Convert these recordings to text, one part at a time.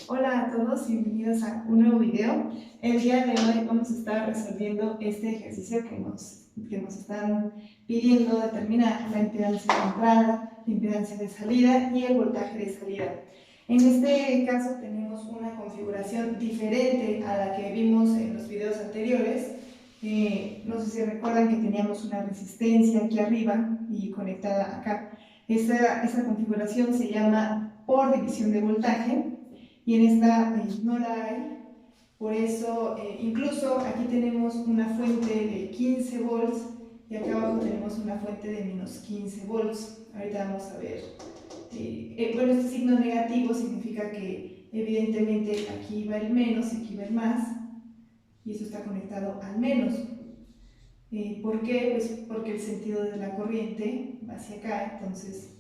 Hola a todos, bienvenidos a un nuevo video. El día de hoy vamos a estar resolviendo este ejercicio que nos están pidiendo determinar la impedancia de entrada, la impedancia de salida y el voltaje de salida. En este caso tenemos una configuración diferente a la que vimos en los videos anteriores. No sé si recuerdan que teníamos una resistencia aquí arriba y conectada acá. Esa configuración se llama por división de voltaje. Y en esta no la hay, por eso incluso aquí tenemos una fuente de 15 volts y acá abajo tenemos una fuente de menos 15 volts. Ahorita vamos a ver. Bueno, este signo negativo significa que evidentemente aquí va el menos y aquí va el más, y eso está conectado al menos. ¿Por qué? Pues porque el sentido de la corriente va hacia acá, entonces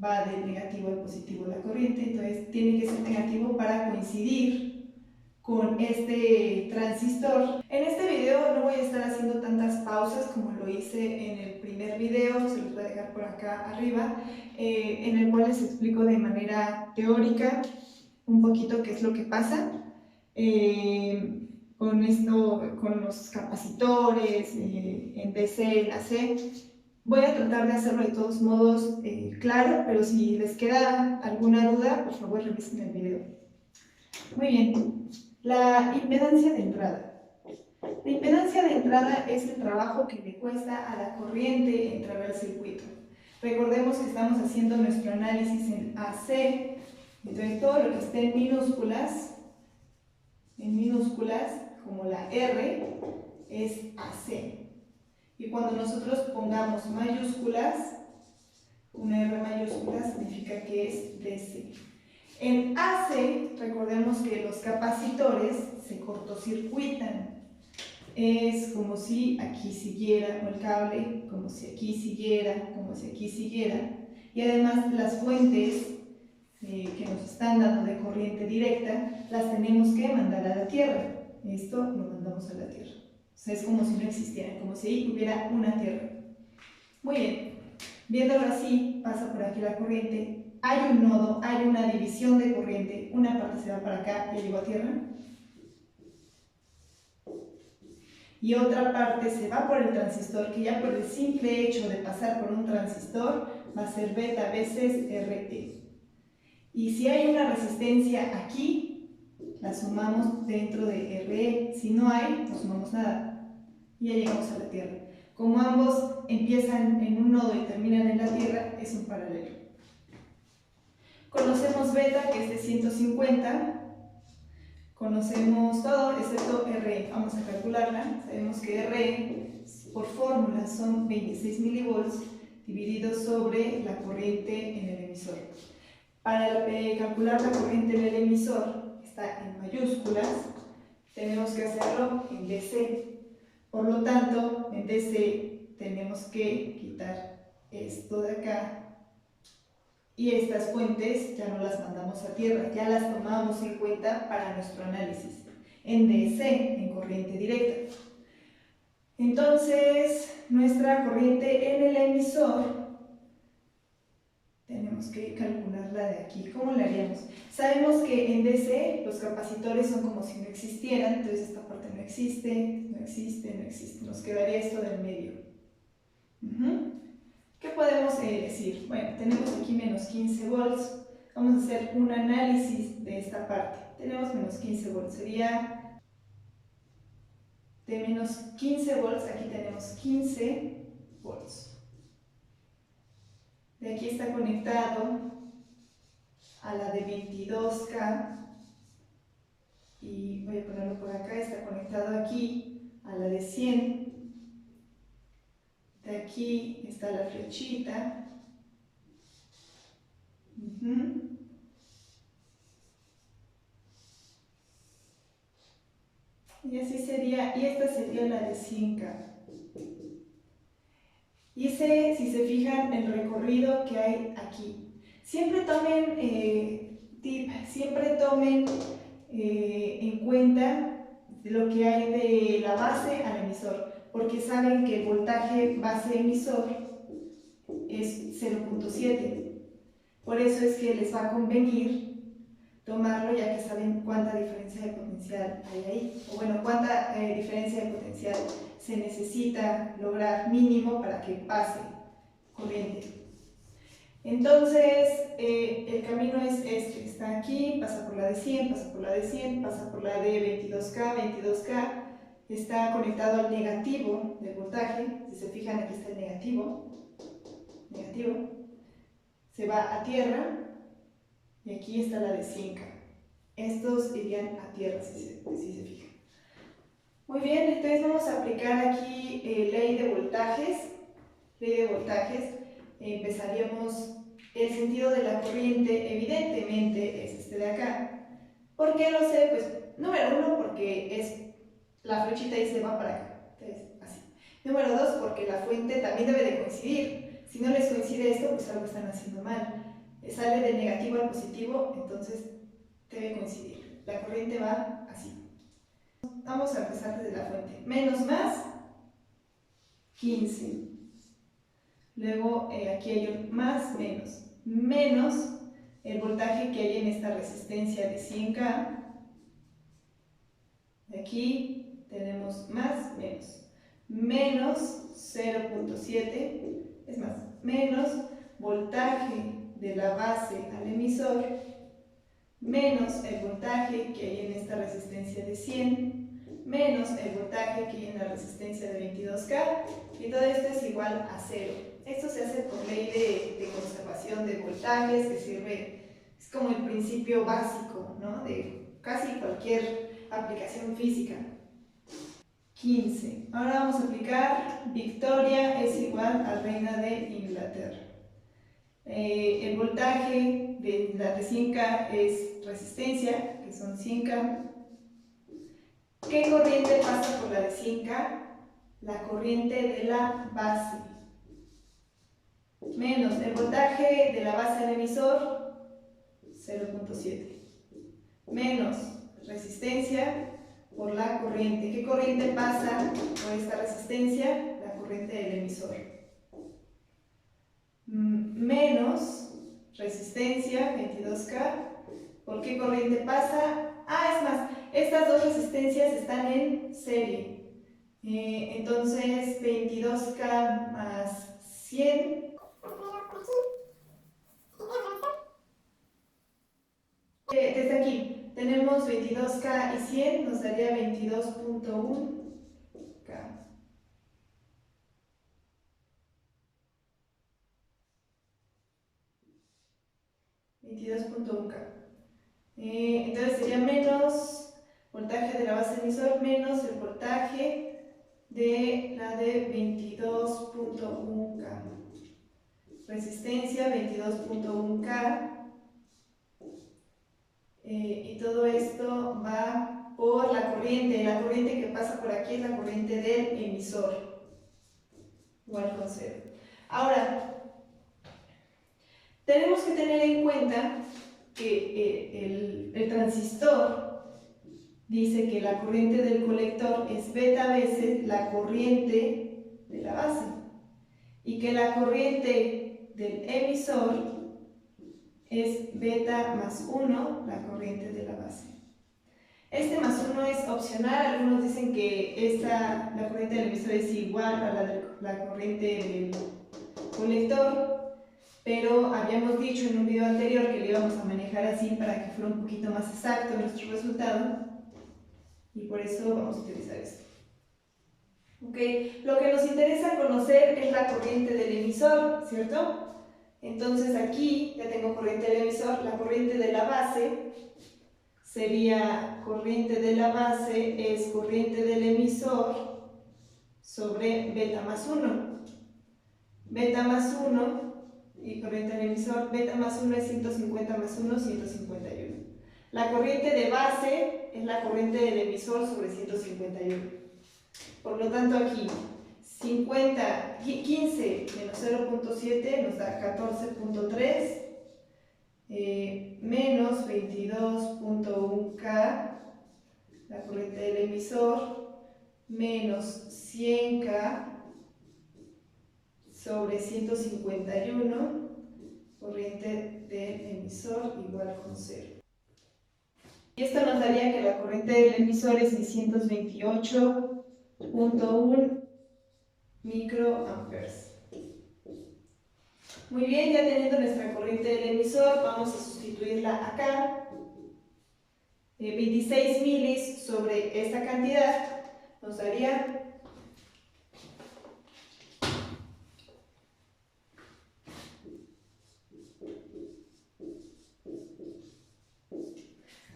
va de negativo al positivo la corriente, entonces tiene que ser negativo para coincidir con este transistor. En este video no voy a estar haciendo tantas pausas como lo hice en el primer video, se los voy a dejar por acá arriba, en el cual les explico de manera teórica un poquito qué es lo que pasa con esto, con los capacitores, en DC, en AC. Voy a tratar de hacerlo de todos modos claro, pero si les queda alguna duda, por favor revisen el video. Muy bien, la impedancia de entrada. La impedancia de entrada es el trabajo que le cuesta a la corriente entrar al circuito. Recordemos que estamos haciendo nuestro análisis en AC, entonces todo lo que esté en minúsculas, como la R, es AC. Y cuando nosotros pongamos mayúsculas, una R mayúscula significa que es DC. En AC, recordemos que los capacitores se cortocircuitan. Es como si aquí siguiera, o el cable, como si aquí siguiera, como si aquí siguiera. Y además las fuentes que nos están dando de corriente directa, las tenemos que mandar a la Tierra. Esto lo mandamos a la Tierra. O sea, es como si no existiera, como si ahí hubiera una Tierra. Muy bien, viéndolo así, pasa por aquí la corriente, hay un nodo, hay una división de corriente, una parte se va para acá y llegó a Tierra, y otra parte se va por el transistor, que ya por el simple hecho de pasar por un transistor va a ser beta veces RE. Y si hay una resistencia aquí, la sumamos dentro de RE. Si no hay, no sumamos nada. Y ya llegamos a la Tierra. Como ambos empiezan en un nodo y terminan en la Tierra, es un paralelo. Conocemos beta, que es de 150. Conocemos todo, excepto RE. Vamos a calcularla. Sabemos que RE, por fórmula, son 26 milivolts divididos sobre la corriente en el emisor. Para calcular la corriente en el emisor, está en mayúsculas, tenemos que hacerlo en DC. Por lo tanto, en DC tenemos que quitar esto de acá y estas fuentes ya no las mandamos a tierra, ya las tomamos en cuenta para nuestro análisis en DC, en corriente directa. Entonces, nuestra corriente en el emisor tenemos que calcularla de aquí. ¿Cómo la haríamos? Sabemos que en DC los capacitores son como si no existieran, entonces esta parte no existe, no existe, no existe. Nos quedaría esto del medio. ¿Qué podemos decir? Bueno, tenemos aquí menos 15 volts. Vamos a hacer un análisis de esta parte. Tenemos menos 15 volts. Sería de menos 15 volts, aquí tenemos 15 volts. De aquí está conectado a la de 22K y voy a ponerlo por acá, está conectado aquí a la de 100. De aquí está la flechita. Y así sería, y esta sería la de 100K. Hice, si se fijan, el recorrido que hay aquí. Siempre tomen siempre tomen en cuenta lo que hay de la base al emisor, porque saben que el voltaje base emisor es 0.7. Por eso es que les va a convenir tomarlo ya que saben cuánta diferencia de potencial hay ahí, o bueno, cuánta diferencia de potencial se necesita lograr mínimo para que pase corriente. Entonces, el camino es este, está aquí, pasa por la de 100, pasa por la de 100, pasa por la de 22K, 22K, está conectado al negativo del voltaje, si se fijan aquí está el negativo, se va a tierra y aquí está la de 100K. Estos irían a tierra si se fijan. Muy bien, entonces vamos a aplicar aquí ley de voltajes. Empezaríamos el sentido de la corriente, evidentemente es este de acá. ¿Por qué lo sé? Pues número uno, porque es la flechita y se va para acá. Entonces, así. Número dos, porque la fuente también debe de coincidir. Si no les coincide esto, pues algo están haciendo mal. Sale del negativo al positivo, entonces debe coincidir. La corriente va así. Vamos a empezar desde la fuente. Menos más, 15. Luego aquí hay un más, menos el voltaje que hay en esta resistencia de 100K. Aquí tenemos más, menos 0.7, es más, menos voltaje de la base al emisor, menos el voltaje que hay en esta resistencia de 100, menos el voltaje que hay en la resistencia de 22K, y todo esto es igual a 0. Esto se hace por ley de conservación de voltajes, que sirve, es como el principio básico, ¿no?, de casi cualquier aplicación física. 15. Ahora vamos a aplicar Victoria es igual a Reina de Inglaterra. El voltaje de la de 100K es resistencia, que son 100K. ¿Qué corriente pasa por la de 100K? La corriente de la base. Menos el voltaje de la base al emisor, 0.7. Menos resistencia por la corriente. ¿Qué corriente pasa por esta resistencia? La corriente del emisor. Menos resistencia, 22K. ¿Por qué corriente pasa? Es más, estas dos resistencias están en serie. Entonces, 22K más 100. Desde aquí tenemos 22K y 100, nos daría 22.1K. Entonces sería menos voltaje de la base emisor menos el voltaje de la de 22.1K. Resistencia 22.1K. Y todo esto va por la corriente que pasa por aquí es la corriente del emisor, igual con 0. Ahora, tenemos que tener en cuenta que el transistor dice que la corriente del colector es beta veces la corriente de la base y que la corriente del emisor es beta más 1, la corriente de la base. Este más 1 es opcional, algunos dicen que la corriente del emisor es igual a la corriente del colector, pero habíamos dicho en un video anterior que lo íbamos a manejar así para que fuera un poquito más exacto nuestro resultado, y por eso vamos a utilizar esto. Lo que nos interesa conocer es la corriente del emisor, ¿cierto? Entonces aquí ya tengo corriente del emisor, la corriente de la base sería corriente de la base es corriente del emisor sobre beta más 1. Beta más 1 y corriente del emisor, beta más 1 es 150 más 1, 151. La corriente de base es la corriente del emisor sobre 151. Por lo tanto aquí 15 menos 0.7 nos da 14.3 menos 22.1K, la corriente del emisor, menos 100K sobre 151, corriente del emisor igual con 0. Y esto nos daría que la corriente del emisor es 628.1 microamperes. Muy bien, ya teniendo nuestra corriente del emisor, vamos a sustituirla acá. 26 milis sobre esta cantidad nos daría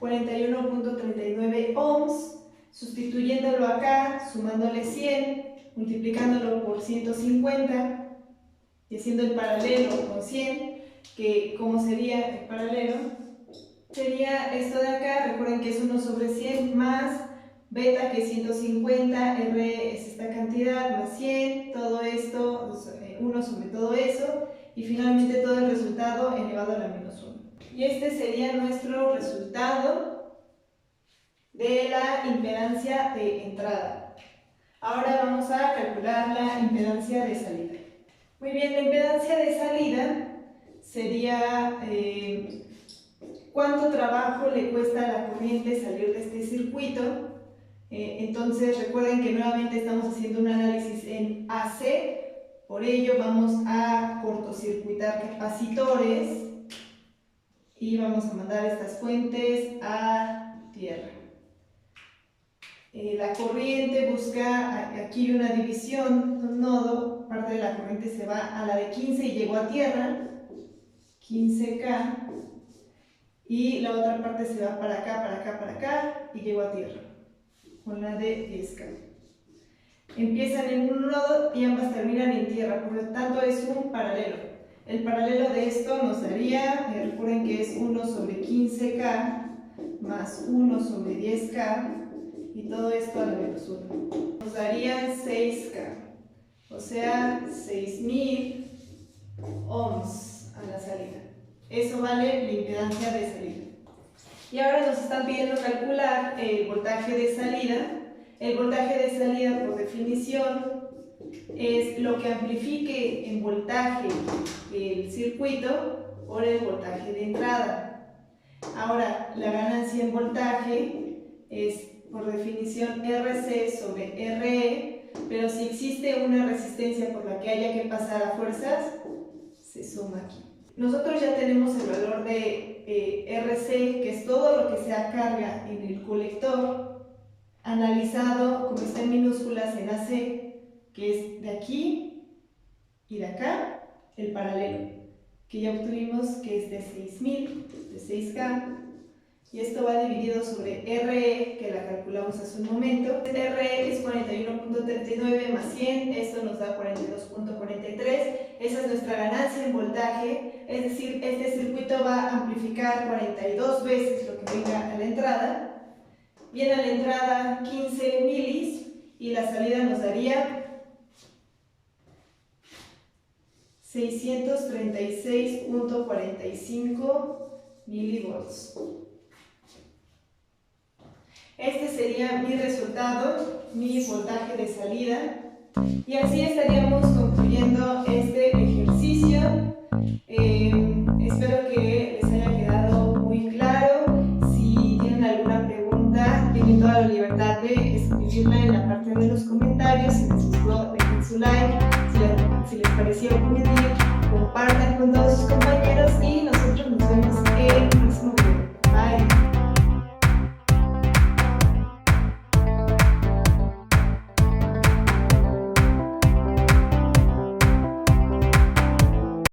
41.39 ohms. Sustituyéndolo acá, sumándole 100, multiplicándolo por 150 y haciendo el paralelo con 100, que como sería el paralelo, sería esto de acá. Recuerden que es 1 sobre 100 más beta, que es 150, R es esta cantidad, más 100, todo esto, 1 sobre todo eso, y finalmente todo el resultado elevado a la menos 1. Y este sería nuestro resultado de la impedancia de entrada. Ahora vamos a calcular la impedancia de salida. Muy bien, la impedancia de salida sería cuánto trabajo le cuesta a la corriente salir de este circuito. Entonces recuerden que nuevamente estamos haciendo un análisis en AC, por ello vamos a cortocircuitar capacitores y vamos a mandar estas fuentes a tierra. La corriente busca aquí una división, un nodo, parte de la corriente se va a la de 15 y llegó a tierra, 15K, y la otra parte se va para acá, para acá, para acá y llegó a tierra, con la de 10K. Empiezan en un nodo y ambas terminan en tierra, por lo tanto es un paralelo. El paralelo de esto nos daría, recuerden que es 1 sobre 15K más 1 sobre 10K y todo esto a la menos 1. Nos daría 6K, o sea 6000 ohms a la salida. Eso vale la impedancia de salida. Y ahora nos están pidiendo calcular el voltaje de salida. El voltaje de salida, por definición, es lo que amplifique en voltaje el circuito por el voltaje de entrada. Ahora, la ganancia en voltaje es, por definición, RC sobre RE, pero si existe una resistencia por la que haya que pasar a fuerzas, se suma aquí. Nosotros ya tenemos el valor de RC, que es todo lo que sea carga en el colector, analizado, como está en minúsculas, en AC, que es de aquí y de acá, el paralelo, que ya obtuvimos que es de 6000, de 6K, y esto va dividido sobre RE, que la calculamos hace un momento. RE es 41.39 más 100, esto nos da 42.43, esa es nuestra ganancia en voltaje, es decir, este circuito va a amplificar 42 veces lo que venga a la entrada. Viene a la entrada 15 milis y la salida nos daría 636.45 milivolts. Este sería mi resultado, mi voltaje de salida. Y así estaríamos concluyendo este ejercicio. Espero que les haya quedado muy claro. Si tienen alguna pregunta, tienen toda la libertad de escribirla en la parte de los comentarios. Si les gustó, dejen su like. Si les pareció muy bien, compartan con todos sus compañeros y nosotros nos vemos